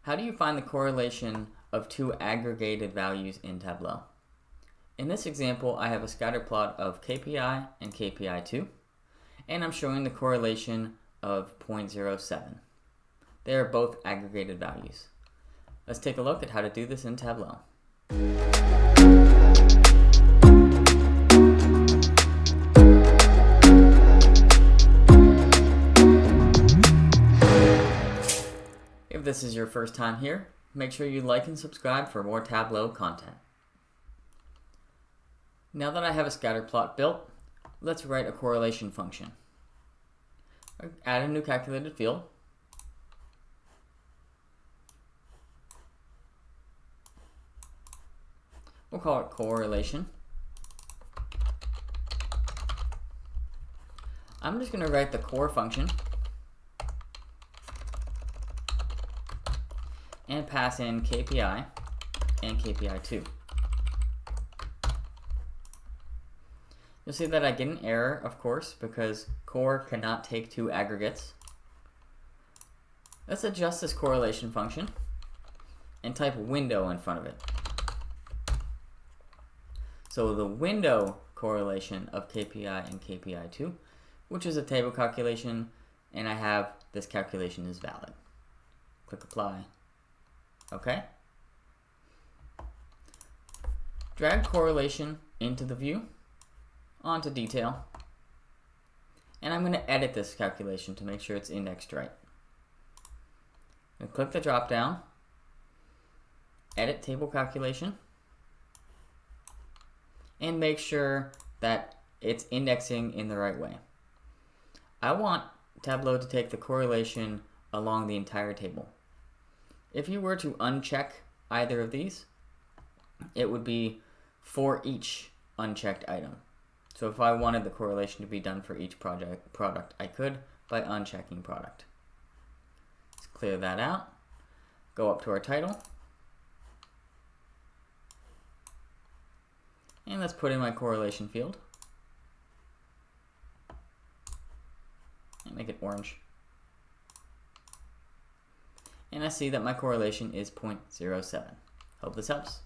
How do you find the correlation of two aggregated values in Tableau? In this example, I have a scatter plot of KPI and KPI2, and I'm showing the correlation of 0.07. They are both aggregated values. Let's take a look at how to do this in Tableau. If this is your first time here, make sure you like and subscribe for more Tableau content. Now that I have a scatter plot built, let's write a correlation function. Add a new calculated field. We'll call it correlation. I'm just going to write the core function and pass in KPI and KPI2. You'll see that I get an error, of course, because core cannot take two aggregates. Let's adjust this correlation function and type window in front of it. So the window correlation of KPI and KPI2, which is a table calculation, and I have this calculation is valid. Click apply. Okay. Drag correlation into the view, onto detail, and I'm going to edit this calculation to make sure it's indexed right. And click the drop down, edit table calculation, and make sure that it's indexing in the right way. I want Tableau to take the correlation along the entire table. If you were to uncheck either of these, it would be for each unchecked item. So if I wanted the correlation to be done for each product, I could by unchecking product. Let's clear that out. Go up to our title. And let's put in my correlation field. And make it orange. And I see that my correlation is 0.07. Hope this helps.